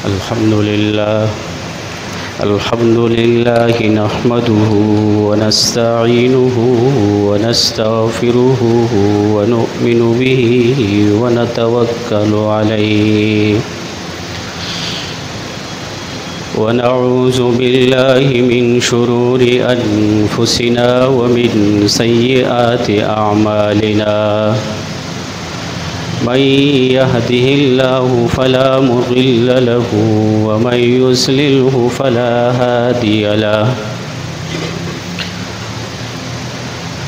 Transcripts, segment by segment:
الحمد لله نحمده ونستعينه ونستغفره ونؤمن به ونتوكل عليه ونعوذ بالله من شرور أنفسنا ومن سيئات أعمالنا من يهده الله فلا مضل له ومن يضلله فلا هادي له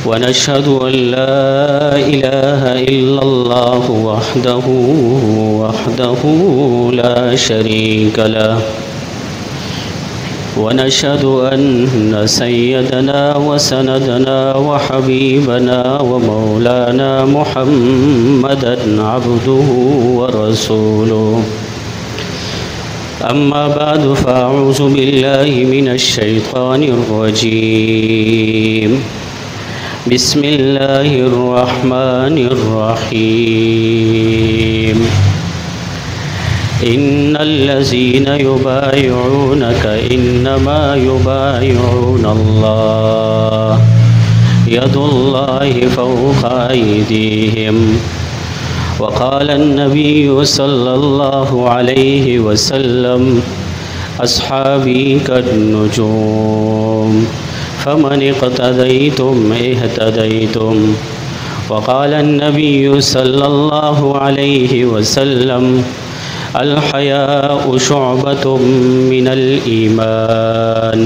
ونشهد أن لا إله إلا الله وحده لا شريك له ونشهد أن سيدنا وسندنا وحبيبنا ومولانا محمدا عبده ورسوله أما بعد فأعوذ بالله من الشيطان الرجيم بسم الله الرحمن الرحيم إن الذين يبايعونك إنما يبايعون الله يد الله فوق أيديهم وقال النبي صلى الله عليه وسلم أصحابي كالنجوم فمن اقتديتم اهتديتم وقال النبي صلى الله عليه وسلم الحياء شعبة من الإيمان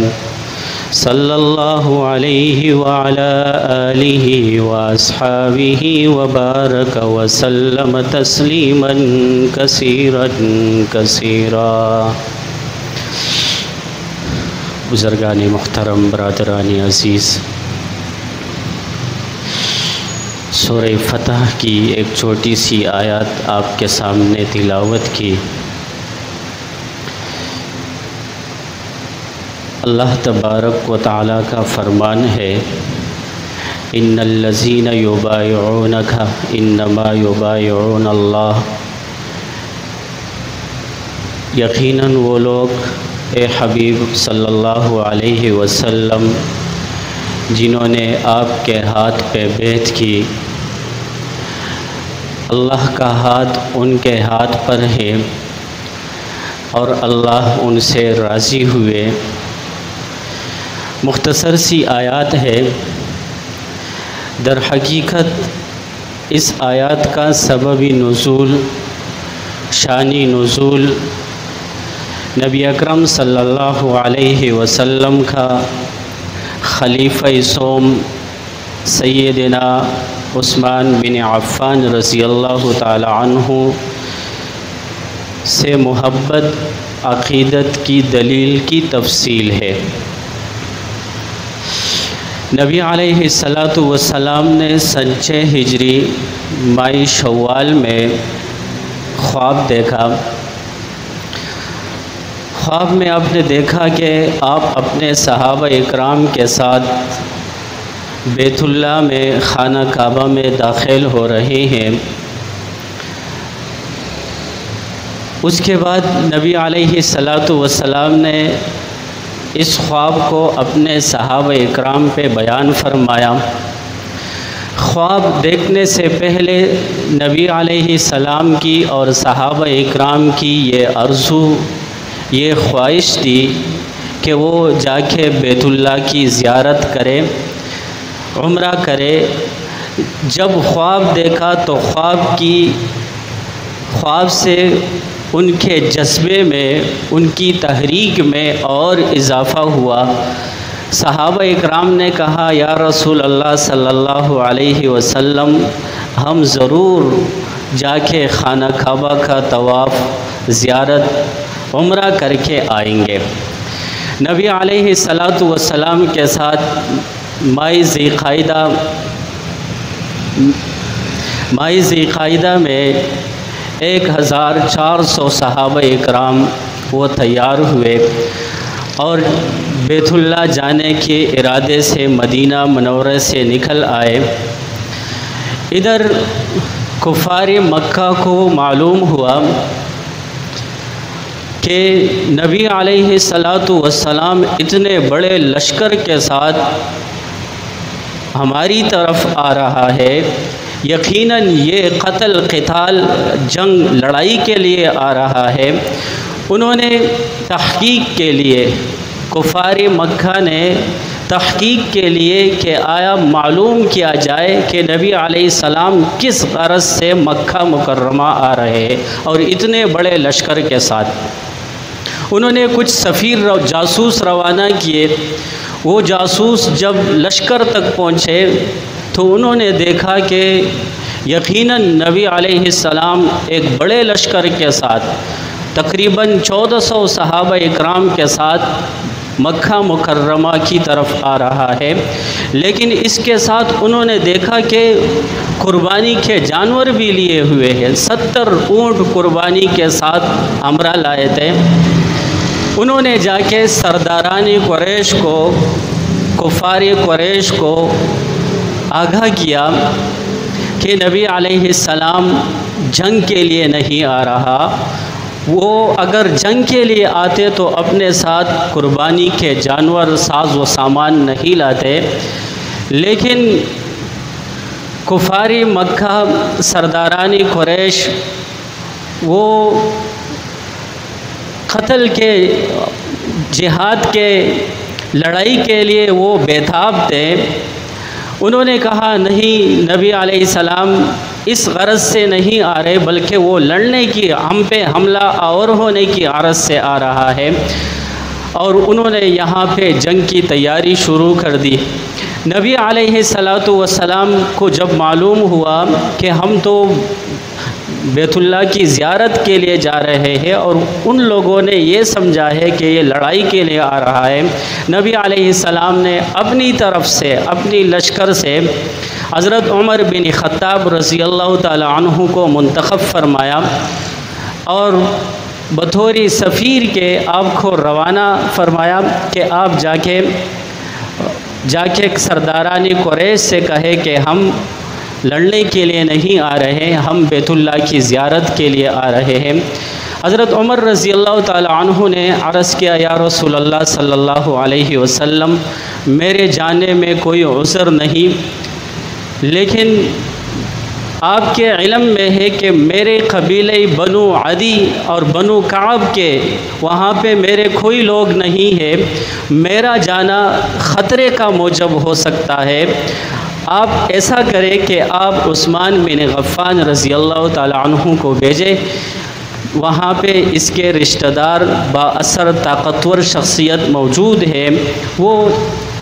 صلى الله عليه وعلى آله وأصحابه وبارك وسلم تسليما كثيرا كثيرا. بزرگان محترم، برادران عزیز، سورہ فتح کی ایک چھوٹی سی آیات آپ کے سامنے تلاوت کی. اللہ تبارک و تعالیٰ کا فرمان ہے ان الذین یبایعونک انما یبایعون اللہ. یقیناً وہ لوگ اے حبیب صلی اللہ علیہ وسلم جنہوں نے آپ کے ہاتھ پہ بیعت کی، اللہ کا ہاتھ ان کے ہاتھ پر ہے اور اللہ ان سے راضی ہوئے. مختصر سی آیات ہے. در حقیقت اس آیات کا سببی نزول، شانی نزول نبی اکرم صلی اللہ علیہ وسلم کا خلیفہ سوم سیدنا عثمان بن عفان رضی اللہ تعالی عنہ سے محبت عقیدت کی دلیل کی تفصیل ہے. نبی علیہ السلام نے سن 6 ہجری ماہ شوال میں خواب دیکھا. خواب میں آپ نے دیکھا کہ آپ اپنے صحابہ اکرام کے ساتھ بیت اللہ میں خانہ کعبہ میں داخل ہو رہے ہیں. اس کے بعد نبی علیہ السلام نے اس خواب کو اپنے صحابہ اکرام پہ بیان فرمایا. خواب دیکھنے سے پہلے نبی علیہ السلام کی اور صحابہ اکرام کی یہ آرزو، یہ خواہش تھی کہ وہ جا کے بیت اللہ کی زیارت کرے، عمرہ کرے. جب خواب دیکھا تو خواب سے ان کے جذبے میں، ان کی تحریک میں اور اضافہ ہوا. صحابہ اکرام نے کہا یا رسول اللہ صلی اللہ علیہ وسلم، ہم ضرور جا کے خانہ کعبہ کا طواف، زیارت، عمرہ کر کے آئیں گے. نبی علیہ السلام کے ساتھ ماہ ذی قعدہ میں 1400 صحابہ اکرام وہ تیار ہوئے اور بیت اللہ جانے کے ارادے سے مدینہ منورہ سے نکل آئے. ادھر کفار مکہ کو معلوم ہوا کہ نبی علیہ الصلاۃ والسلام اتنے بڑے لشکر کے ساتھ ہماری طرف آ رہا ہے، یقیناً یہ قتل قتال جنگ لڑائی کے لیے آ رہا ہے۔ انہوں نے تحقیق کے لیے، کفار مکہ نے تحقیق کے لیے کہ آیا معلوم کیا جائے کہ نبی علیہ السلام کس غرض سے مکہ مکرمہ آ رہے ہیں اور اتنے بڑے لشکر کے ساتھ۔ انہوں نے کچھ سفیر جاسوس روانہ کیے۔ وہ جاسوس جب لشکر تک پہنچے تو انہوں نے دیکھا کہ یقیناً نبی علیہ السلام ایک بڑے لشکر کے ساتھ تقریباً 1400 صحابہ اکرام کے ساتھ مکہ مکرمہ کی طرف آ رہا ہے، لیکن اس کے ساتھ انہوں نے دیکھا کہ قربانی کے جانور بھی لیے ہوئے ہیں، 70 اونٹ قربانی کے ساتھ ہمراہ لائے تھے۔ انہوں نے جا کے سرداران قریش کو، کفار قریش کو آگاہ کیا کہ نبی علیہ السلام جنگ کے لیے نہیں آ رہا، وہ اگر جنگ کے لیے آتے تو اپنے ساتھ قربانی کے جانور ساز و سامان نہیں لاتے، لیکن کفار مکہ سرداران قریش وہ قتل کے، جہاد کے، لڑائی کے لیے وہ بیتاب تھے۔ انہوں نے کہا نہیں، نبی علیہ السلام اس غرض سے نہیں آ رہے بلکہ وہ لڑنے کی، ہم پہ حملہ آور ہونے کی غرض سے آ رہا ہے، اور انہوں نے یہاں پہ جنگ کی تیاری شروع کر دی۔ نبی علیہ الصلاۃ والسلام کو جب معلوم ہوا کہ ہم تو بیت اللہ کی زیارت کے لیے جا رہے ہیں اور ان لوگوں نے یہ سمجھا ہے کہ یہ لڑائی کے لیے آ رہا ہے، نبی علیہ السلام نے اپنی طرف سے، اپنی لشکر سے حضرت عمر بن خطاب رضی اللہ تعالی عنہ کو منتخب فرمایا اور بطور سفیر کے آپ کو روانہ فرمایا کہ آپ جا کے سرداران قریش سے کہے کہ ہم لڑنے کے لیے نہیں آ رہے، ہم بیت اللہ کی زیارت کے لیے آ رہے ہیں۔ حضرت عمر رضی اللہ تعالی عنہ نے عرض کیا، یا رسول اللہ صلی اللہ علیہ وسلم، میرے جانے میں کوئی عذر نہیں، لیکن آپ کے علم میں ہے کہ میرے قبیلہ بنو عدی اور بنو کعب کے وہاں پہ میرے کوئی لوگ نہیں ہے، میرا جانا خطرے کا موجب ہو سکتا ہے، آپ ایسا کریں کہ آپ عثمان بن غفان رضی اللہ تعالی عنہ کو بھیجیں، وہاں پہ اس کے رشتہ دار با اثر طاقتور شخصیت موجود ہے، وہ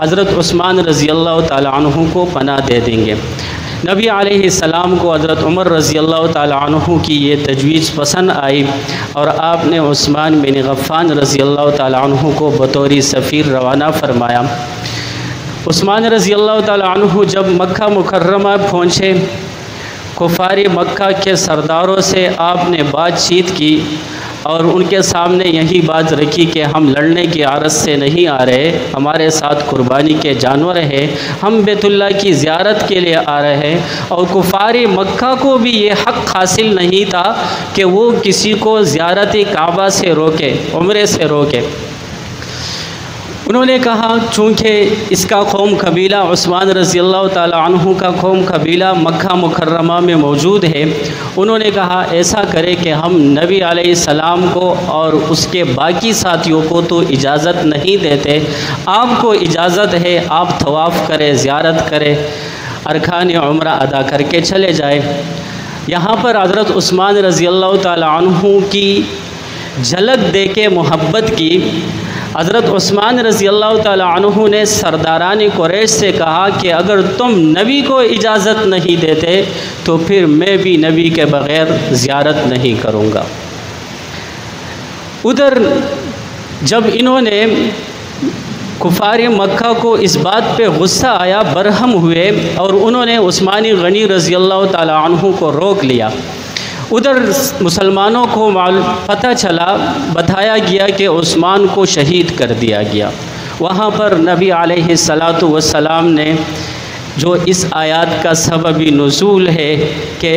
حضرت عثمان رضی اللہ تعالی عنہ کو پناہ دے دیں گے۔ نبی علیہ السلام کو حضرت عمر رضی اللہ تعالی عنہ کی یہ تجویز پسند آئی اور آپ نے عثمان بن غفان رضی اللہ تعالی عنہ کو بطور سفیر روانہ فرمایا۔ عثمان رضی اللہ تعالی عنہ جب مکہ مکرمہ پہنچے، کفار مکہ کے سرداروں سے آپ نے بات چیت کی اور ان کے سامنے یہی بات رکھی کہ ہم لڑنے کی غرض سے نہیں آ رہے، ہمارے ساتھ قربانی کے جانور ہیں، ہم بیت اللہ کی زیارت کے لیے آ رہے ہیں، اور کفار مکہ کو بھی یہ حق حاصل نہیں تھا کہ وہ کسی کو زیارت کعبہ سے روکے، عمرے سے روکے۔ انہوں نے کہا چونکہ اس کا قوم قبیلہ، عثمان رضی اللہ تعالی عنہ کا قوم قبیلہ مکہ مکرمہ میں موجود ہے، انہوں نے کہا ایسا کرے کہ ہم نبی علیہ السلام کو اور اس کے باقی ساتھیوں کو تو اجازت نہیں دیتے، آپ کو اجازت ہے، آپ طواف کرے، زیارت کرے، ارکان عمرہ ادا کر کے چلے جائے۔ یہاں پر حضرت عثمان رضی اللہ تعالی عنہ کی جھلک دے کے محبت کی، حضرت عثمان رضی اللہ تعالی عنہ نے سرداران قریش سے کہا کہ اگر تم نبی کو اجازت نہیں دیتے تو پھر میں بھی نبی کے بغیر زیارت نہیں کروں گا۔ ادھر جب انہوں نے، کفار مکہ کو اس بات پہ غصہ آیا، برہم ہوئے اور انہوں نے عثمان غنی رضی اللہ تعالی عنہ کو روک لیا۔ ادھر مسلمانوں کو پتہ چلا، بتایا گیا کہ عثمان کو شہید کر دیا گیا۔ وہاں پر نبی علیہ الصلاۃ والسلام نے جو اس آیات کا سبب نزول ہے کہ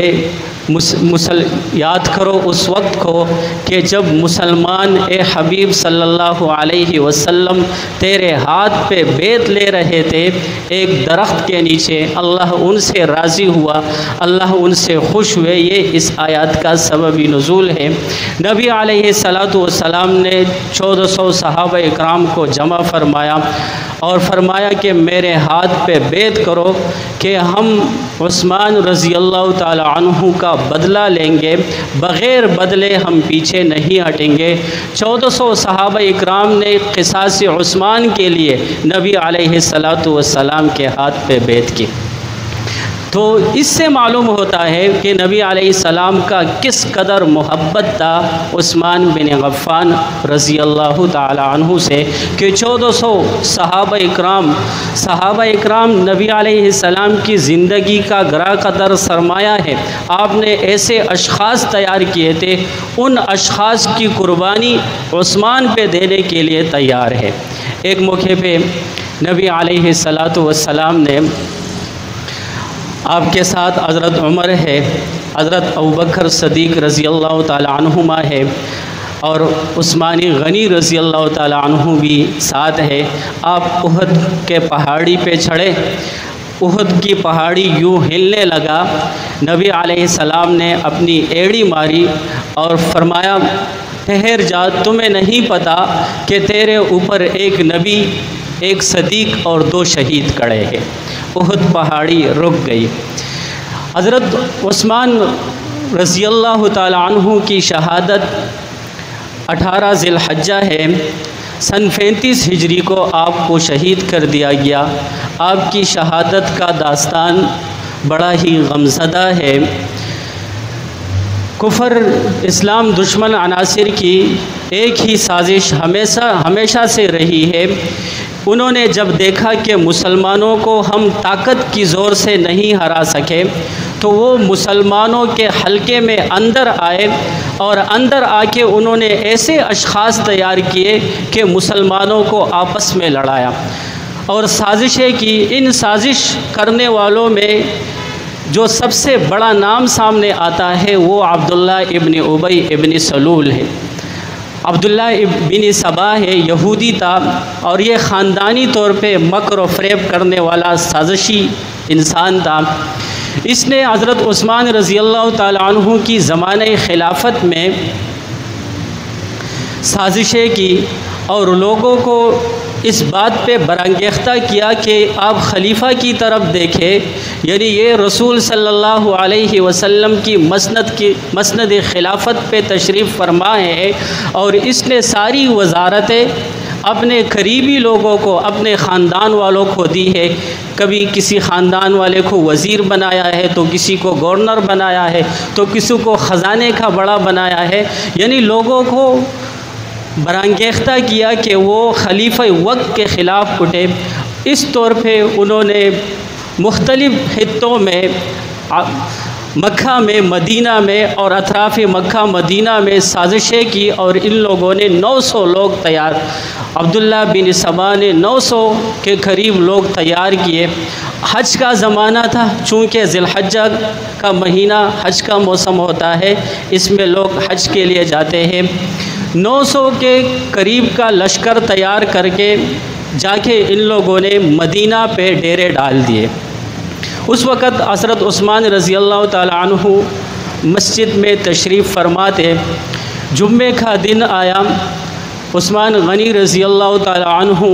یاد کرو اس وقت کو کہ جب مسلمان اے حبیب صلی اللہ علیہ وسلم تیرے ہاتھ پہ بیعت لے رہے تھے ایک درخت کے نیچے، اللہ ان سے راضی ہوا، اللہ ان سے خوش ہوئے۔ یہ اس آیات کا سبب نزول ہے۔ نبی علیہ السلام نے 1400 صحابہ اکرام کو جمع فرمایا اور فرمایا کہ میرے ہاتھ پہ بیعت کرو کہ ہم عثمان رضی اللہ تعالی عنہ کا بدلہ لیں گے، بغیر بدلے ہم پیچھے نہیں ہٹیں گے۔ 1400 صحابہ اکرام نے قصاص عثمان کے لیے نبی علیہ السلام کے ہاتھ پہ بیعت کی۔ تو اس سے معلوم ہوتا ہے کہ نبی علیہ السلام کا کس قدر محبت تھا عثمان بن غفان رضی اللہ تعالی عنہ سے کہ 1400 صحابہ اکرام نبی علیہ السلام کی زندگی کا گرا قدر سرمایہ ہے۔ آپ نے ایسے اشخاص تیار کیے تھے، ان اشخاص کی قربانی عثمان پہ دینے کے لیے تیار ہے۔ ایک موقع پہ نبی علیہ السلام نے آپ کے ساتھ حضرت عمر ہے، حضرت ابوبکر صدیق رضی اللہ تعالی عنہما ہے اور عثمانی غنی رضی اللہ تعالی عنہ بھی ساتھ ہے۔ آپ احد کے پہاڑی پہ چڑھے، احد کی پہاڑی یوں ہلنے لگا، نبی علیہ السلام نے اپنی ایڑی ماری اور فرمایا ٹھہر جا، تمہیں نہیں پتہ کہ تیرے اوپر ایک نبی، ایک صدیق اور 2 شہید کھڑے ہیں۔ احد پہاڑی رک گئی۔ حضرت عثمان رضی اللہ تعالی عنہ کی شہادت 18 ذی الحجہ ہے، سن 35 ہجری کو آپ کو شہید کر دیا گیا۔ آپ کی شہادت کا داستان بڑا ہی غمزدہ ہے۔ کفر اسلام دشمن عناصر کی ایک ہی سازش ہمیشہ سے رہی ہے۔ انہوں نے جب دیکھا کہ مسلمانوں کو ہم طاقت کی زور سے نہیں ہرا سکے تو وہ مسلمانوں کے حلقے میں اندر آئے اور اندر آ کے انہوں نے ایسے اشخاص تیار کیے کہ مسلمانوں کو آپس میں لڑایا اور سازشیں کی۔ ان سازش کرنے والوں میں جو سب سے بڑا نام سامنے آتا ہے وہ عبداللہ ابن ابی ابن سلول ہے۔ عبداللہ ابن سبا ہے، یہودی تھا اور یہ خاندانی طور پہ مکر و فریب کرنے والا سازشی انسان تھا۔ اس نے حضرت عثمان رضی اللہ تعالی عنہ کی زمانہ خلافت میں سازشیں کی اور لوگوں کو اس بات پہ برانگیختہ کیا کہ آپ خلیفہ کی طرف دیکھیں، یعنی یہ رسول صلی اللہ علیہ وسلم کی مسند خلافت پہ تشریف فرما ہے اور اس نے ساری وزارتیں اپنے قریبی لوگوں کو، اپنے خاندان والوں کو دی ہے۔ کبھی کسی خاندان والے کو وزیر بنایا ہے تو کسی کو گورنر بنایا ہے تو کسی کو خزانے کا بڑا بنایا ہے، یعنی لوگوں کو برانگیختہ کیا کہ وہ خلیفہ وقت کے خلاف اٹھے۔ اس طور پہ انہوں نے مختلف خطوں میں، مکہ میں، مدینہ میں اور اطراف مکہ مدینہ میں سازشیں کی اور ان لوگوں نے 900 لوگ تیار، عبداللہ بن سبا نے 900 کے قریب لوگ تیار کیے۔ حج کا زمانہ تھا، چونکہ ذی الحجہ کا مہینہ حج کا موسم ہوتا ہے، اس میں لوگ حج کے لیے جاتے ہیں۔ 900 کے قریب کا لشکر تیار کر کے جا کے ان لوگوں نے مدینہ پہ ڈیرے ڈال دیے۔ اس وقت حضرت عثمان رضی اللہ تعالی عنہ مسجد میں تشریف فرما تھے۔ جمعے کا دن آیا، عثمان غنی رضی اللہ تعالی عنہ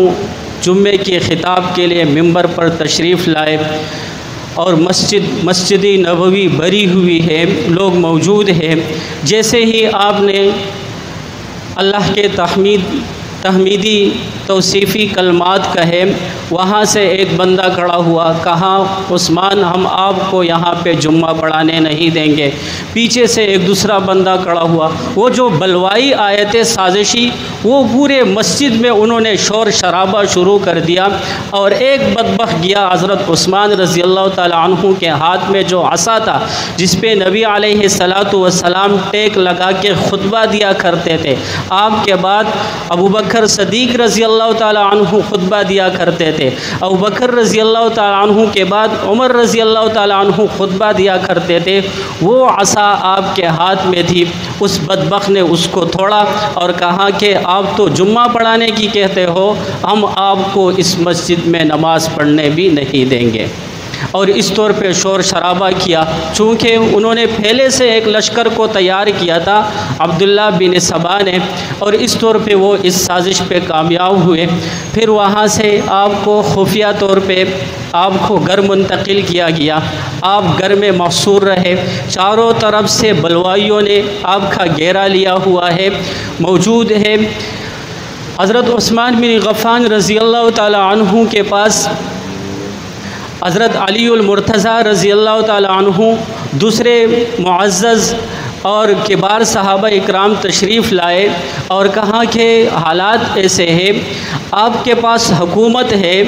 جمعے کے خطاب کے لیے ممبر پر تشریف لائے اور مسجد نبوی بھری ہوئی ہے، لوگ موجود ہیں۔ جیسے ہی آپ نے اللہ کے تحمیدی توصیفی کلمات کہے، وہاں سے ایک بندہ کھڑا ہوا، کہا عثمان ہم آپ کو یہاں پہ جمعہ پڑھانے نہیں دیں گے۔ پیچھے سے ایک دوسرا بندہ کھڑا ہوا، وہ جو بلوائی آیتیں سازشی وہ پورے مسجد میں انہوں نے شور شرابہ شروع کر دیا، اور ایک بدبخت گیا حضرت عثمان رضی اللہ تعالیٰ عنہ کے ہاتھ میں جو عصا تھا جس پہ نبی علیہ الصلاۃ والسلام ٹیک لگا کے خطبہ دیا کرتے تھے، آپ کے بعد ابو بکر صدیق رضی اللہ تعالیٰ عنہ خطبہ دیا کرتے تھے، ابو بکر رضی اللہ تعالیٰ عنہ کے بعد عمر رضی اللہ تعالیٰ عنہ خطبہ دیا کرتے تھے، وہ عصا آپ کے ہاتھ میں تھی۔ اس بدبخت نے اس کو توڑا اور کہا کہ آپ تو جمعہ پڑھانے کی کہتے ہو، ہم آپ کو اس مسجد میں نماز پڑھنے بھی نہیں دیں گے، اور اس طور پہ شور شرابہ کیا۔ چونکہ انہوں نے پہلے سے ایک لشکر کو تیار کیا تھا عبداللہ بن سبا نے، اور اس طور پہ وہ اس سازش پہ کامیاب ہوئے۔ پھر وہاں سے آپ کو خفیہ طور پہ آپ کو گھر منتقل کیا گیا، آپ گھر میں محصور رہے، چاروں طرف سے بلوائیوں نے آپ کا گھیرا لیا ہوا ہے، موجود ہے۔ حضرت عثمان بن غفان رضی اللہ تعالیٰ عنہ کے پاس حضرت علی المرتضیٰ رضی اللہ تعالیٰ عنہ دوسرے معزز اور کبار صحابہ اکرام تشریف لائے اور کہا کہ حالات ایسے ہیں، آپ کے پاس حکومت ہے،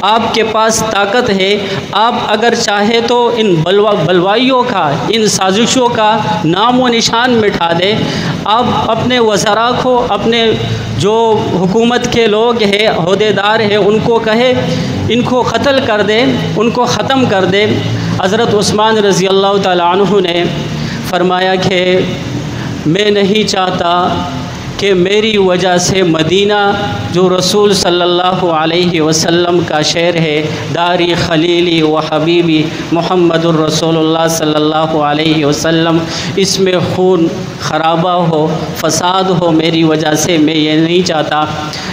آپ کے پاس طاقت ہے، آپ اگر چاہے تو ان بلوائیوں کا، ان سازشوں کا نام و نشان مٹا دیں، آپ اپنے وزراء کو، اپنے جو حکومت کے لوگ ہیں، عہدیدار ہیں، ان کو کہے ان کو قتل کر دیں، ان کو ختم کر دیں۔ حضرت عثمان رضی اللہ تعالیٰ عنہ نے فرمایا کہ میں نہیں چاہتا کہ میری وجہ سے مدینہ جو رسول صلی اللہ علیہ وسلم کا شہر ہے، داری خلیلی و حبیبی محمد الرسول اللہ صلی اللہ علیہ وسلم، اس میں خون خرابہ ہو، فساد ہو میری وجہ سے، میں یہ نہیں چاہتا،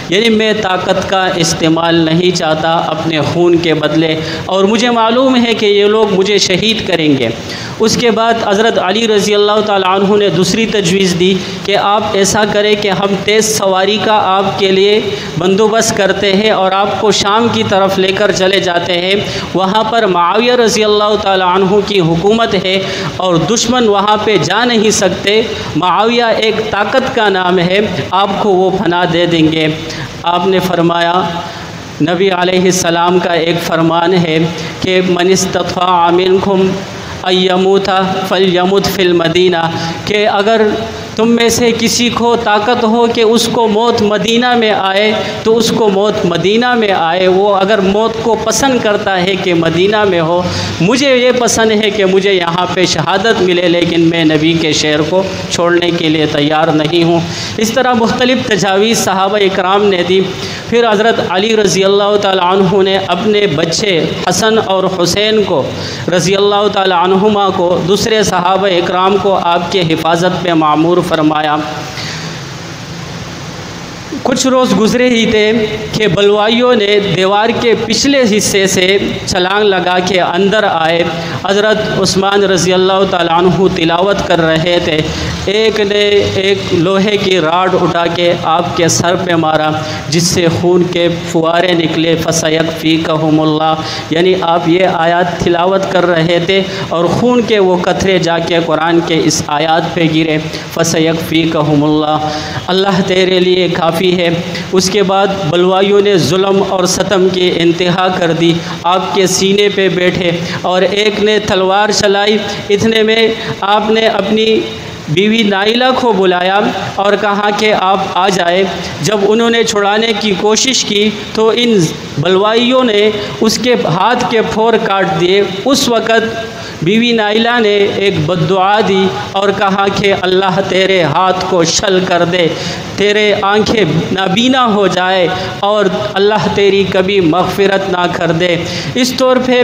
یعنی میں طاقت کا استعمال نہیں چاہتا اپنے خون کے بدلے، اور مجھے معلوم ہے کہ یہ لوگ مجھے شہید کریں گے۔ اس کے بعد حضرت علی رضی اللہ تعالیٰ عنہ نے دوسری تجویز دی کہ آپ ایسا کریں کہ ہم تیز سواری کا آپ کے لیے بندوبست کرتے ہیں اور آپ کو شام کی طرف لے کر چلے جاتے ہیں، وہاں پر معاویہ رضی اللہ تعالیٰ عنہ کی حکومت ہے اور دشمن وہاں پہ جا نہیں سکتے، معاویہ ایک طاقت کا نام ہے، آپ کو وہ پناہ دے دیں گے۔ آپ نے فرمایا، نبی علیہ السلام کا ایک فرمان ہے کہ من استطاع منکم ان یموت فلیمت فی المدینہ، کہ اگر تم میں سے کسی کو طاقت ہو کہ اس کو موت مدینہ میں آئے تو اس کو موت مدینہ میں آئے، وہ اگر موت کو پسند کرتا ہے کہ مدینہ میں ہو، مجھے یہ پسند ہے کہ مجھے یہاں پہ شہادت ملے، لیکن میں نبی کے شہر کو چھوڑنے کے لیے تیار نہیں ہوں۔ اس طرح مختلف تجاویز صحابہ اکرام نے دی۔ پھر حضرت علی رضی اللہ تعالیٰ عنہ نے اپنے بچے حسن اور حسین کو رضی اللہ تعالیٰ عنہما کو، دوسرے صحابہ اکرام کو آپ کے حفاظت پہ معمور فرمایا۔ کچھ روز گزرے ہی تھے کہ بلوائیوں نے دیوار کے پچھلے حصے سے چھلانگ لگا کے اندر آئے۔ حضرت عثمان رضی اللہ تعالیٰ عنہ تلاوت کر رہے تھے، ایک نے ایک لوہے کی راڈ اٹھا کے آپ کے سر پہ مارا جس سے خون کے فوارے نکلے، فَسَيَكْفِيكَهُمُ اللَّهُ، یعنی آپ یہ آیات تلاوت کر رہے تھے اور خون کے وہ قطرے جا کے قرآن کے اس آیات پہ گرے، فَسَيَكْفِيكَهُمُ اللَّهُ، اللہ تیرے لیے کافی ہے۔ اس کے بعد بلوائیوں نے ظلم اور ستم کی انتہا کر دی، آپ کے سینے پہ بیٹھے اور ایک نے تلوار چلائی، اتنے میں آپ نے اپنی بیوی نائلہ کو بلایا اور کہا کہ آپ آ جائے۔ جب انہوں نے چھڑانے کی کوشش کی تو ان بلوائیوں نے اس کے ہاتھ کے پھور کاٹ دیے۔ اس وقت بیوی نائلہ نے ایک بددعا دی اور کہا کہ اللہ تیرے ہاتھ کو شل کر دے، تیرے آنکھیں نابینا ہو جائے اور اللہ تیری کبھی مغفرت نہ کر دے۔ اس طور پہ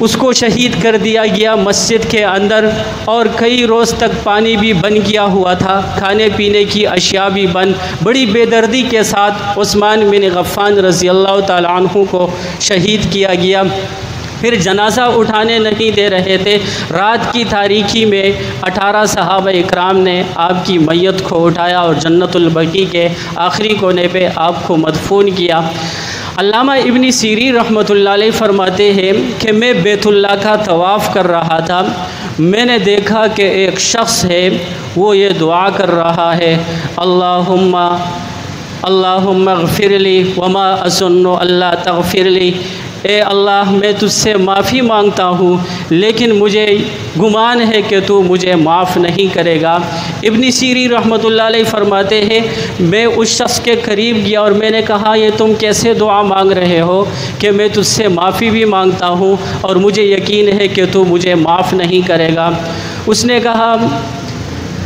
اس کو شہید کر دیا گیا مسجد کے اندر، اور کئی روز تک پانی بھی بند کیا ہوا تھا، کھانے پینے کی اشیاء بھی بند۔ بڑی بے دردی کے ساتھ عثمان بن غفان رضی اللہ تعالیٰ عنہ کو شہید کیا گیا۔ پھر جنازہ اٹھانے نہیں دے رہے تھے، رات کی تاریکی میں 18 صحابہ اکرام نے آپ کی میت کو اٹھایا اور جنت البقیع کے آخری کونے پہ آپ کو مدفون کیا۔ علامہ ابن سیرین رحمۃ اللہ علیہ فرماتے ہیں کہ میں بیت اللہ کا طواف کر رہا تھا، میں نے دیکھا کہ ایک شخص ہے وہ یہ دعا کر رہا ہے، اللہم اللہم اغفر لی وما اظن اللہ تغفر لی، اے اللہ میں تجھ سے معافی مانگتا ہوں لیکن مجھے گمان ہے کہ تو مجھے معاف نہیں کرے گا۔ ابن سیری رحمۃ اللہ علیہ فرماتے ہیں میں اس شخص کے قریب گیا اور میں نے کہا یہ تم کیسے دعا مانگ رہے ہو کہ میں تجھ سے معافی بھی مانگتا ہوں اور مجھے یقین ہے کہ تو مجھے معاف نہیں کرے گا۔ اس نے کہا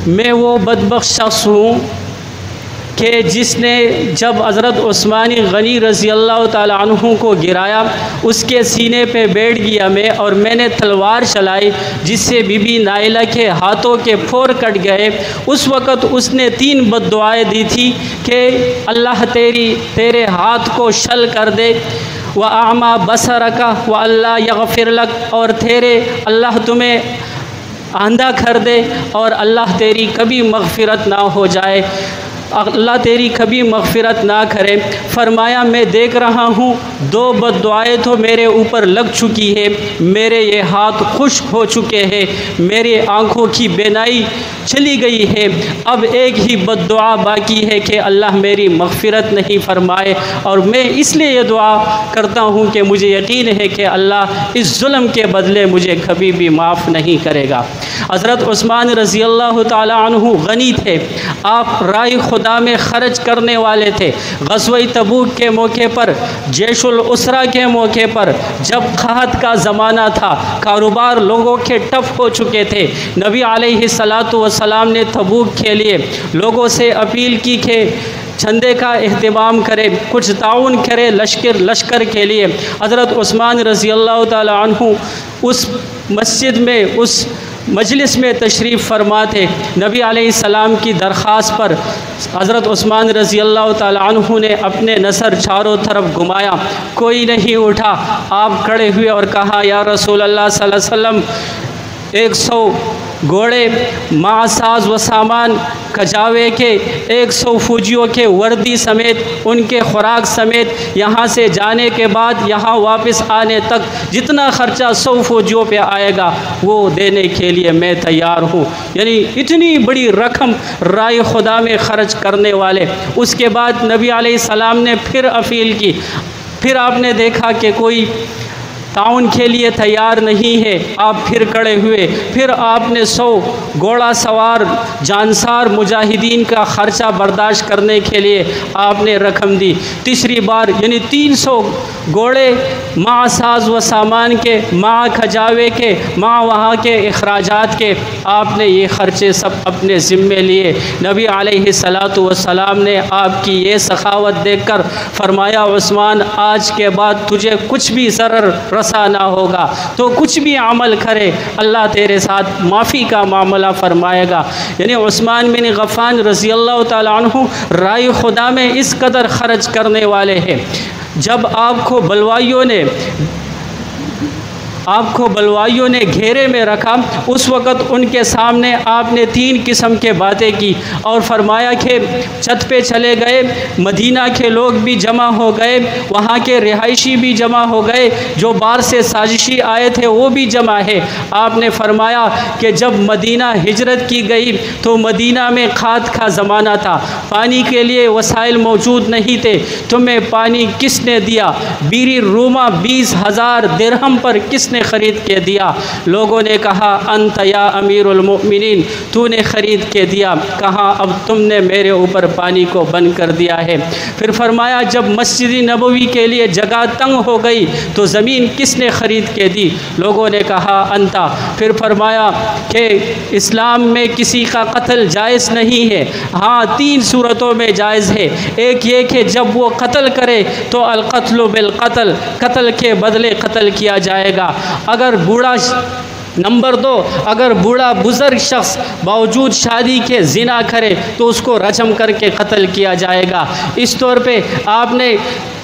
میں وہ بدبخت شخص ہوں کہ جس نے جب حضرت عثمان غنی رضی اللہ تعالیٰ عنہ کو گرایا اس کے سینے پہ بیٹھ گیا میں، اور میں نے تلوار چلائی جس سے بی بی نائلہ کے ہاتھوں کے پھور کٹ گئے۔ اس وقت اس نے 3 بد دعائیں دی تھی کہ اللہ تیرے ہاتھ کو شل کر دے، وَأَعْمَى بَصَرَكَ وَأَلَّا يَغْفِرْ لَكَ، اور تیرے اللہ تمہیں اندھا کر دے اور اللہ تیری کبھی مغفرت نہ ہو جائے، اللہ تیری کبھی مغفرت نہ کرے۔ فرمایا میں دیکھ رہا ہوں 2 بد دعائیں تو میرے اوپر لگ چکی ہے، میرے یہ ہاتھ خشک ہو چکے ہیں، میرے آنکھوں کی بینائی چلی گئی ہے، اب ایک ہی بد دعا باقی ہے کہ اللہ میری مغفرت نہیں فرمائے، اور میں اس لیے یہ دعا کرتا ہوں کہ مجھے یقین ہے کہ اللہ اس ظلم کے بدلے مجھے کبھی بھی معاف نہیں کرے گا۔ حضرت عثمان رضی اللہ تعالیٰ عنہ غنی تھے، آپ راہ خدا میں خرچ کرنے والے تھے۔ غزوہ تبوک کے موقع پر، جیش الاسرہ کے موقع پر، جب قحط کا زمانہ تھا، کاروبار لوگوں کے ٹف ہو چکے تھے، نبی علیہ السلام نے تبوک کے لیے لوگوں سے اپیل کی کہ چندے کا اہتمام کرے، کچھ تعاون کرے لشکر کے لیے۔ حضرت عثمان رضی اللہ تعالیٰ عنہ اس مسجد میں، اس مجلس میں تشریف فرما تھے۔ نبی علیہ السلام کی درخواست پر حضرت عثمان رضی اللہ تعالیٰ عنہ نے اپنے نظر چاروں طرف گھمایا، کوئی نہیں اٹھا۔ آپ کھڑے ہوئے اور کہا یا رسول اللہ صلی اللہ علیہ وسلم 100 گھوڑے مع ساز و سامان کجاوے کے، 100 فوجیوں کے وردی سمیت، ان کے خوراک سمیت، یہاں سے جانے کے بعد یہاں واپس آنے تک جتنا خرچہ 100 فوجیوں پہ آئے گا وہ دینے کے لیے میں تیار ہوں۔ یعنی اتنی بڑی رقم رائے خدا میں خرچ کرنے والے۔ اس کے بعد نبی علیہ السلام نے پھر اپیل کی، پھر آپ نے دیکھا کہ کوئی تعاون کے لیے تیار نہیں ہے، آپ پھر کھڑے ہوئے، پھر آپ نے 100 گھوڑا سوار جانسار مجاہدین کا خرچہ برداشت کرنے کے لیے آپ نے رقم دی۔ تیسری بار یعنی 300 گھوڑے مع ساز و سامان کے، مع کھجاوے کے، مع وہاں کے اخراجات کے، آپ نے یہ خرچے سب اپنے ذمے لیے۔ نبی علیہ السلام نے آپ کی یہ سخاوت دیکھ کر فرمایا عثمان آج کے بعد تجھے کچھ بھی ضرر رسا نہ ہوگا، تو کچھ بھی عمل کرے اللہ تیرے ساتھ معافی کا معاملہ فرمائے گا۔ یعنی عثمان بن غفان رضی اللہ تعالیٰ عنہ رائے خدا میں اس قدر خرچ کرنے والے ہیں۔ جب آپ کو بلوائیوں نے گھیرے میں رکھا، اس وقت ان کے سامنے آپ نے 3 قسم کے باتیں کی اور فرمایا کہ چھت پہ چلے گئے، مدینہ کے لوگ بھی جمع ہو گئے، وہاں کے رہائشی بھی جمع ہو گئے، جو باہر سے سازشی آئے تھے وہ بھی جمع ہے۔ آپ نے فرمایا کہ جب مدینہ ہجرت کی گئی تو مدینہ میں قحط کا زمانہ تھا، پانی کے لیے وسائل موجود نہیں تھے، تمہیں پانی کس نے دیا؟ بیری روما 20,000 درہم پر کس نے خرید کے دیا؟ لوگوں نے کہا انت یا امیر المؤمنین، تو نے خرید کے دیا۔ کہا اب تم نے میرے اوپر پانی کو بند کر دیا ہے۔ پھر فرمایا جب مسجد نبوی کے لیے جگہ تنگ ہو گئی تو زمین کس نے خرید کے دی؟ لوگوں نے کہا انتا۔ پھر فرمایا کہ اسلام میں کسی کا قتل جائز نہیں ہے، ہاں 3 صورتوں میں جائز ہے۔ ایک یہ کہ جب وہ قتل کرے تو القتل بالقتل، قتل کے بدلے قتل کیا جائے گا۔ اگر بوڑھا نمبر 2، اگر بوڑھا بزرگ شخص باوجود شادی کے زنا کرے تو اس کو رجم کر کے قتل کیا جائے گا۔ اس طور پہ آپ نے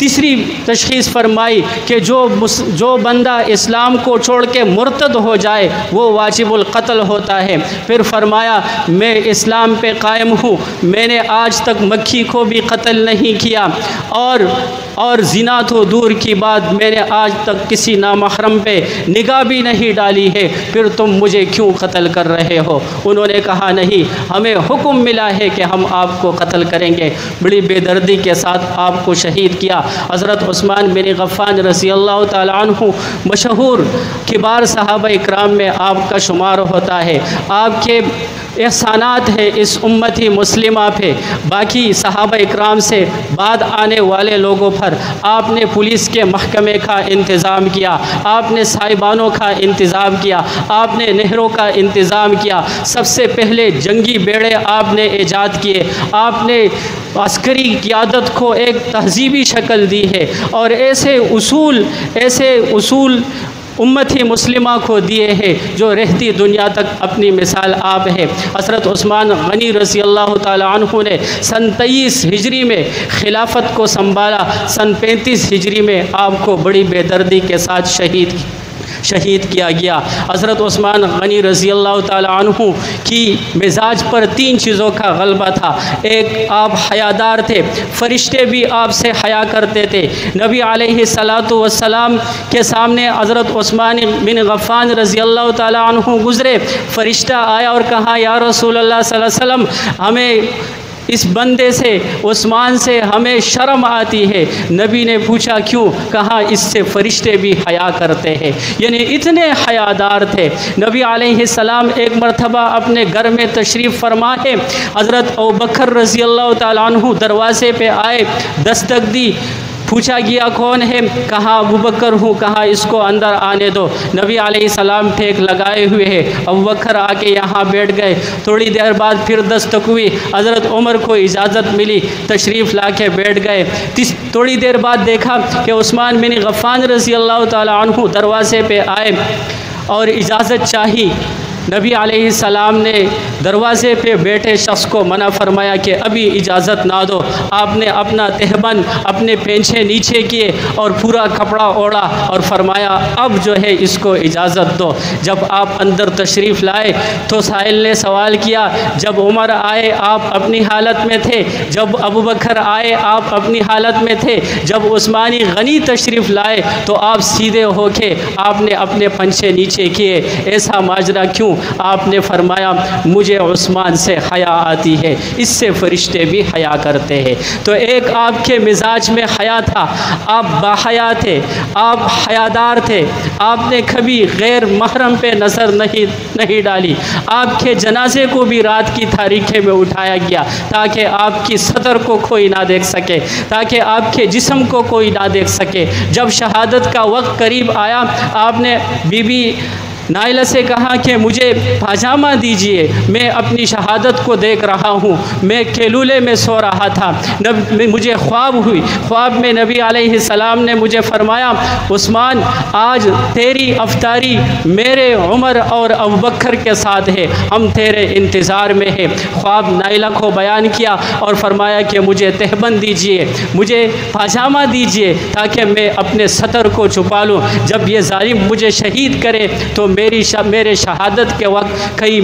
تیسری تشخیص فرمائی کہ جو بندہ اسلام کو چھوڑ کے مرتد ہو جائے وہ واجب القتل ہوتا ہے۔ پھر فرمایا میں اسلام پہ قائم ہوں، میں نے آج تک مکھی کو بھی قتل نہیں کیا، اور زنا تو دور کی بات، میں نے آج تک کسی نامحرم پہ نگاہ بھی نہیں ڈالی ہے، پھر تم مجھے کیوں قتل کر رہے ہو؟ انہوں نے کہا نہیں، ہمیں حکم ملا ہے کہ ہم آپ کو قتل کریں گے۔ بڑی بے دردی کے ساتھ آپ کو شہید کیا۔ حضرت عثمان بن غفان رضی اللہ تعالی عنہ مشہور کبار صحابہ اکرام میں آپ کا شمار ہوتا ہے۔ آپ کے احسانات ہیں اس امتی مسلمہ پہ، باقی صحابہ اکرام سے بعد آنے والے لوگوں پر آپ نے پولیس کے محکمے کا انتظام کیا، آپ نے سائبانوں کا انتظام کیا، آپ نے نہروں کا انتظام کیا، سب سے پہلے جنگی بیڑے آپ نے ایجاد کیے، آپ نے عسکری قیادت کو ایک تہذیبی شکل دی ہے، اور ایسے اصول امتی مسلمہ کو دیے ہیں جو رہتی دنیا تک اپنی مثال آپ ہے۔ حضرت عثمان غنی رضی اللہ تعالی عنہ نے سن 23 ہجری میں خلافت کو سنبھالا، سن 35 ہجری میں آپ کو بڑی بے دردی کے ساتھ شہید کیا گیا۔ حضرت عثمان غنی رضی اللہ تعالی عنہ کی مزاج پر 3 چیزوں کا غلبہ تھا۔ ایک، آپ حیادار تھے، فرشتے بھی آپ سے حیا کرتے تھے۔ نبی علیہ السلام کے سامنے حضرت عثمان بن غفان رضی اللہ تعالی عنہ گزرے، فرشتہ آیا اور کہا یا رسول اللہ صلی اللہ علیہ وسلم، ہمیں اس بندے سے عثمان سے ہمیں شرم آتی ہے۔ نبی نے پوچھا کیوں؟ کہا اس سے فرشتے بھی حیا کرتے ہیں، یعنی اتنے حیادار تھے۔ نبی علیہ السلام ایک مرتبہ اپنے گھر میں تشریف فرما ہے، حضرت ابوبکر رضی اللہ تعالیٰ عنہ دروازے پہ آئے، دستک دی، پوچھا گیا کون ہے؟ کہا ابوبکر ہوں۔ کہا اس کو اندر آنے دو۔ نبی علیہ السلام ٹھیک لگائے ہوئے ہیں، ابوبکر آ کے یہاں بیٹھ گئے۔ تھوڑی دیر بعد پھر دستک ہوئی، حضرت عمر کو اجازت ملی، تشریف لا کے بیٹھ گئے۔ تھوڑی دیر بعد دیکھا کہ عثمان بن غفان رضی اللہ تعالی عنہ دروازے پہ آئے اور اجازت چاہی۔ نبی علیہ السلام نے دروازے پہ بیٹھے شخص کو منع فرمایا کہ ابھی اجازت نہ دو۔ آپ نے اپنا تہبند، اپنے پینچھے نیچے کیے اور پورا کپڑا اوڑھا اور فرمایا اب جو ہے اس کو اجازت دو۔ جب آپ اندر تشریف لائے تو سائل نے سوال کیا، جب عمر آئے آپ اپنی حالت میں تھے، جب ابوبکر آئے آپ اپنی حالت میں تھے، جب عثمانی غنی تشریف لائے تو آپ سیدھے ہو کے آپ نے اپنے پنچے نیچے کیے، ایسا ماجرا کیوں؟ آپ نے فرمایا مجھے عثمان سے حیا آتی ہے، اس سے فرشتے بھی حیا کرتے ہیں۔ تو ایک آپ کے مزاج میں حیا تھا، آپ باحیا تھے، آپ حیادار تھے، آپ نے کبھی غیر محرم پہ نظر نہیں ڈالی۔ آپ کے جنازے کو بھی رات کی تاریکی میں اٹھایا گیا تاکہ آپ کی صدر کو کوئی نہ دیکھ سکے، تاکہ آپ کے جسم کو کوئی نہ دیکھ سکے۔ جب شہادت کا وقت قریب آیا، آپ نے بی بی نائلہ سے کہا کہ مجھے پاجامہ دیجئے، میں اپنی شہادت کو دیکھ رہا ہوں، میں کیلولے میں سو رہا تھا، مجھے خواب ہوئی، خواب میں نبی علیہ السلام نے مجھے فرمایا عثمان آج تیری افطاری میرے عمر اور ابوبکر کے ساتھ ہے، ہم تیرے انتظار میں ہیں۔ خواب نائلہ کو بیان کیا اور فرمایا کہ مجھے تہبند دیجئے، مجھے پاجامہ دیجئے تاکہ میں اپنے ستر کو چھپا لوں، جب یہ ظالم مجھے شہید کرے تو میرے شہادت کے وقت کہیں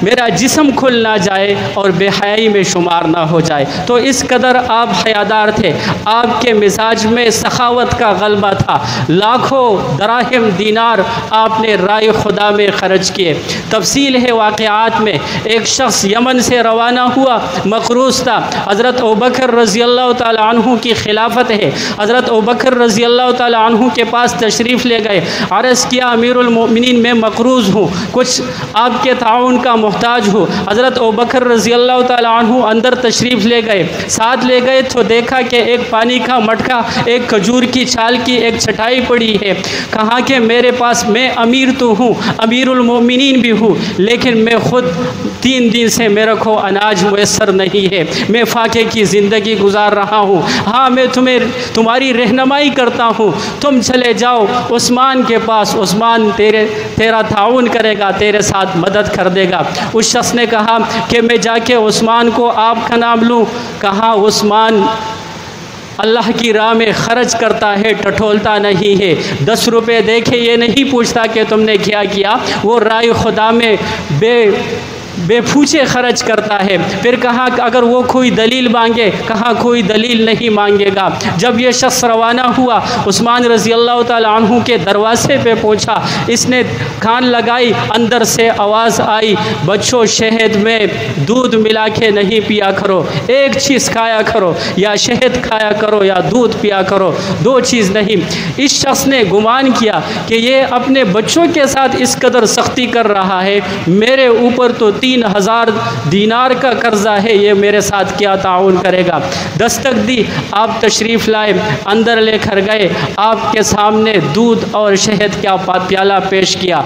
میرا جسم کھل نہ جائے اور بے حیائی میں شمار نہ ہو جائے۔ تو اس قدر آپ حیادار تھے، آپ کے مزاج میں سخاوت کا غلبہ تھا، لاکھوں دراہم دینار آپ نے رائے خدا میں خرچ کیے۔ تفصیل ہے واقعات میں، ایک شخص یمن سے روانہ ہوا، مقروض تھا، حضرت ابوبکر رضی اللہ تعالی عنہ کی خلافت ہے، حضرت ابوبکر رضی اللہ تعالی عنہ کے پاس تشریف لے گئے، عرض کیا امیر المؤمنین میں مقروض ہوں، کچھ آپ کے تعاون کا محتاج ہوں۔ حضرت ابوبکر رضی اللہ تعالی عنہ اندر تشریف لے گئے، ساتھ لے گئے تو دیکھا کہ ایک پانی کا مٹکا، ایک کھجور کی چھال کی ایک چٹائی پڑی ہے۔ کہا کہ میرے پاس، میں امیر تو ہوں، امیر المؤمنین بھی ہوں، لیکن میں خود 3 دن سے میرے کو اناج میسر نہیں ہے، میں فاقے کی زندگی گزار رہا ہوں۔ ہاں میں تمہاری رہنمائی کرتا ہوں، تم چلے جاؤ عثمان کے پاس، عثمان تیرا تعاون کرے گا، تیرے ساتھ مدد کر دے گا۔ اس شخص نے کہا کہ میں جا کے عثمان کو آپ کا نام لوں؟ کہا اللہ کی راہ میں خرچ کرتا ہے، ٹٹولتا نہیں ہے۔ 10 روپے دیکھے یہ نہیں پوچھتا کہ تم نے کیا کیا، وہ رائے خدا میں بے پوچھے خرچ کرتا ہے۔ پھر کہا کہ اگر وہ کوئی دلیل مانگے، کہا کوئی دلیل نہیں مانگے گا۔ جب یہ شخص روانہ ہوا، عثمان رضی اللہ تعالیٰ عنہ کے دروازے پہ پہنچا، اس نے کان لگائی، اندر سے آواز آئی، بچوں شہد میں دودھ ملا کے نہیں پیا کرو، ایک چیز کھایا کرو، یا شہد کھایا کرو یا دودھ پیا کرو، 2 چیز نہیں۔ اس شخص نے گمان کیا کہ یہ اپنے بچوں کے ساتھ اس قدر سختی کر رہا ہے، میرے اوپر تو 3000 دینار کا قرضہ ہے، یہ میرے ساتھ کیا تعاون کرے گا۔ دستک دی، آپ تشریف لائے، اندر لے کر گئے، آپ کے سامنے دودھ اور شہد کا پیالہ پیش کیا۔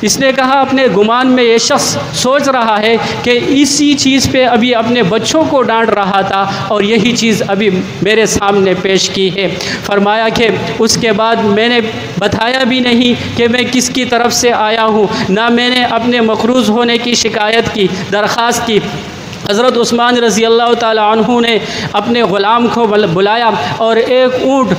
اس نے کہا اپنے گمان میں یہ شخص سوچ رہا ہے کہ اسی چیز پہ ابھی اپنے بچوں کو ڈانٹ رہا تھا اور یہی چیز ابھی میرے سامنے پیش کی ہے۔ فرمایا کہ اس کے بعد میں نے بتایا بھی نہیں کہ میں کس کی طرف سے آیا ہوں، نہ میں نے اپنے مقروض ہونے کی شکایت کی، درخواست کی۔ حضرت عثمان رضی اللہ تعالیٰ عنہ نے اپنے غلام کو بلایا اور ایک اونٹ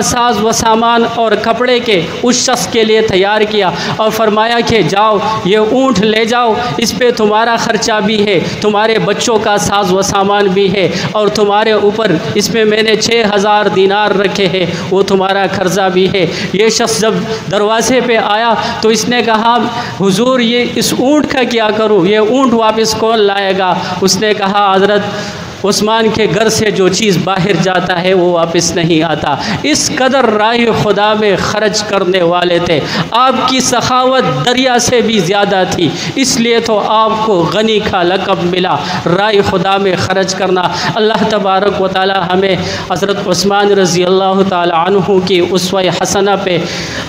ساز و سامان اور کپڑے کے اس شخص کے لیے تیار کیا اور فرمایا کہ جاؤ یہ اونٹ لے جاؤ، اس پہ تمہارا خرچہ بھی ہے، تمہارے بچوں کا ساز و سامان بھی ہے، اور تمہارے اوپر اس میں میں نے 6000 دینار رکھے ہیں، وہ تمہارا قرضہ بھی ہے۔ یہ شخص جب دروازے پہ آیا تو اس نے کہا حضور یہ اس اونٹ کا کیا کروں، یہ اونٹ واپس کون لائے گا؟ اس نے کہا حضرت عثمان کے گھر سے جو چیز باہر جاتا ہے وہ واپس نہیں آتا۔ اس قدر راہ خدا میں خرچ کرنے والے تھے، آپ کی سخاوت دریا سے بھی زیادہ تھی، اس لیے تو آپ کو غنی کا لقب ملا۔ راہ خدا میں خرچ کرنا، اللہ تبارک و تعالی ہمیں حضرت عثمان رضی اللہ تعالی عنہ کی اسوہ حسنہ پہ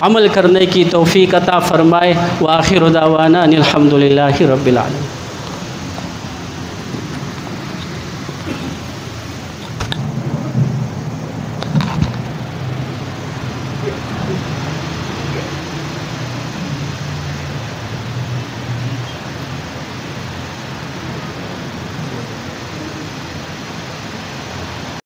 عمل کرنے کی توفیق عطا فرمائے۔ وآخر دعوانا ان الحمد للہ رب العالمین۔